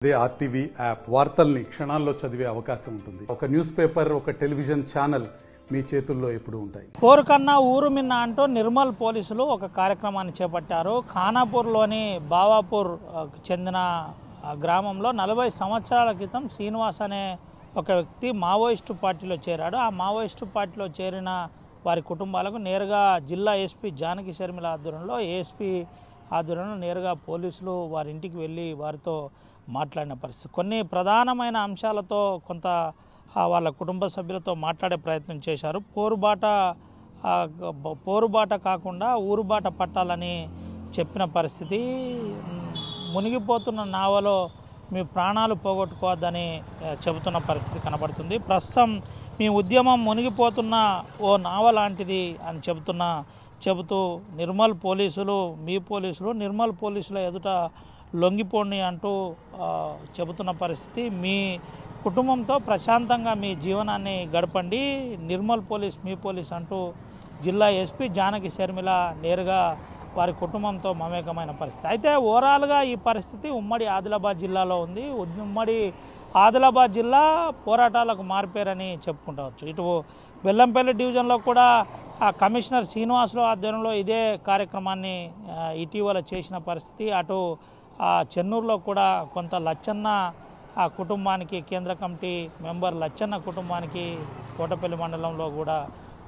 అదే RTV app వార్తల్ని క్షణాల్లో చదివే అవకాశం ఉంటుంది. ఒక న్యూస్ పేపర్, ఒక టెలివిజన్ ఛానల్ మీ చేతుల్లో ఎప్పుడు ఉంటాయి. కోరుకన్నా ఊరు మిన్న అంటూ నిర్మల్ పోలీసులు ఒక కార్యక్రమాన్ని చేపట్టారు. ఖానాపూర్లోని బావాపూర్ చెందిన గ్రామంలో 40 సంవత్సరాల క్రితం శ్రీనివాస్ అనే ఒక వ్యక్తి మావోయిస్టు పార్టీలో చేరాడు. ఆ మావోయిస్టు పార్టీలో చేరిన వారి కుటుంబాలకు నేరుగా జిల్లా ఎస్పీ జానకి శర్మిల ఆధ్వర్యంలో ఏఎస్పీ ఆధ్వర్యంలో నేరుగా పోలీసులు వారి ఇంటికి వెళ్ళి వారితో మాట్లాడిన పరిస్థితి. కొన్ని ప్రధానమైన అంశాలతో కొంత వాళ్ళ కుటుంబ సభ్యులతో మాట్లాడే ప్రయత్నం చేశారు. పోరుబాట కాకుండా ఊరుబాట పట్టాలని చెప్పిన పరిస్థితి. మునిగిపోతున్న నావలో మీ ప్రాణాలు పోగొట్టుకోవద్దని చెబుతున్న పరిస్థితి కనబడుతుంది. ప్రస్తుతం మీ ఉద్యమం మునిగిపోతున్న ఓ నావ లాంటిది అని చెబుతూ నిర్మల్ పోలీసుల ఎదుట లొంగిపోండి అంటూ చెబుతున్న పరిస్థితి. మీ కుటుంబంతో ప్రశాంతంగా మీ జీవనాన్ని గడపండి, నిర్మల్ పోలీస్ మీ పోలీస్ అంటూ జిల్లా ఎస్పీ జానకి శర్మిల నేరుగా వారి కుటుంబంతో మమేకమైన పరిస్థితి. అయితే ఓవరాల్గా ఈ పరిస్థితి ఉమ్మడి ఆదిలాబాద్ జిల్లాలో ఉంది. ఉమ్మడి ఆదిలాబాద్ జిల్లా పోరాటాలకు మారిపోయారని చెప్పుకుంటవచ్చు. ఇటు బెల్లంపల్లి డివిజన్లో కూడా కమిషనర్ శ్రీనివాసులు ఆధ్వర్యంలో ఇదే కార్యక్రమాన్ని ఇటీవల చేసిన పరిస్థితి. అటు చెన్నూరులో కూడా కొంత లచ్చన్న కుటుంబానికి, కేంద్ర కమిటీ మెంబర్ లచ్చన్న కుటుంబానికి కోటపల్లి మండలంలో కూడా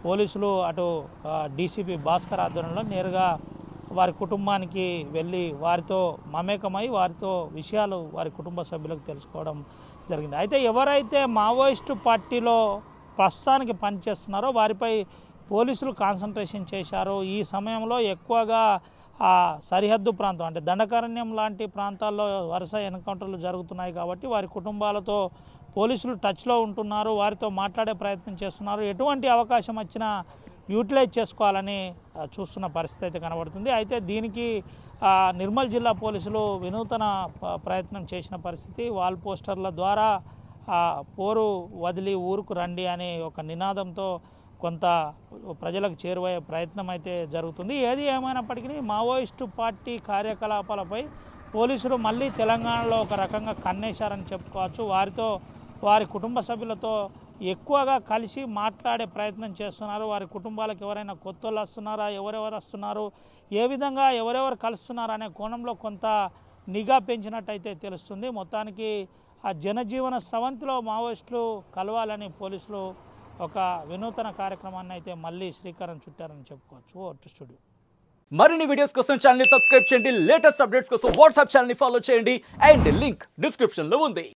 పోలీసులు అటు డీసీపీ భాస్కర్ ఆధ్వర్యంలో నేరుగా వారి కుటుంబానికి వెళ్ళి వారితో మమేకమై వారితో విషయాలు వారి కుటుంబ సభ్యులకు తెలుసుకోవడం జరిగింది. అయితే ఎవరైతే మావోయిస్టు పార్టీలో ప్రస్తుతానికి పనిచేస్తున్నారో వారిపై పోలీసులు కాన్సన్ట్రేషన్ చేశారు. ఈ సమయంలో ఎక్కువగా సరిహద్దు ప్రాంతం అంటే దండకారణ్యం లాంటి ప్రాంతాల్లో వరుస ఎన్కౌంటర్లు జరుగుతున్నాయి కాబట్టి వారి కుటుంబాలతో పోలీసులు టచ్లో ఉంటున్నారు, వారితో మాట్లాడే ప్రయత్నం చేస్తున్నారు. ఎటువంటి అవకాశం వచ్చినా యూటిలైజ్ చేసుకోవాలని చూస్తున్న పరిస్థితి అయితే కనబడుతుంది. అయితే దీనికి నిర్మల్ జిల్లా పోలీసులు వినూతన ప్రయత్నం చేసిన పరిస్థితి. వాల్ పోస్టర్ల ద్వారా పోరు వదిలి ఊరుకు రండి అనే ఒక నినాదంతో కొంత ప్రజలకు చేరువయ్యే ప్రయత్నం అయితే జరుగుతుంది. ఏది ఏమైనప్పటికీ మావోయిస్టు పార్టీ కార్యకలాపాలపై పోలీసులు మళ్ళీ తెలంగాణలో ఒక రకంగా కన్నేశారని చెప్పుకోవచ్చు. వారి కుటుంబ సభ్యులతో ఎక్కువగా కలిసి మాట్లాడే ప్రయత్నం చేస్తున్నారు. వారి కుటుంబాలకు ఎవరైనా కొత్త వాళ్ళు వస్తున్నారా, ఎవరెవరు వస్తున్నారు, ఏ విధంగా ఎవరెవరు కలుస్తున్నారు అనే కోణంలో కొంత నిఘా పెంచినట్టయితే తెలుస్తుంది. మొత్తానికి ఆ జనజీవన స్రవంతిలో మావోయిస్టులు కలవాలని పోలీసులు ఒక వినూతన కార్యక్రమాన్ని అయితే మళ్ళీ శ్రీకారం చుట్టారని చెప్పుకోవచ్చు. స్టూడియో మరిన్ని వీడియోస్ కోసం ఛానల్ ని సబ్స్క్రైబ్ చేయండి. లేటెస్ట్ అప్డేట్స్ కోసం వాట్సాప్ ఛానల్ ని ఫాలో చేయండి. అండ్ లింక్ డిస్క్రిప్షన్ లో ఉంది.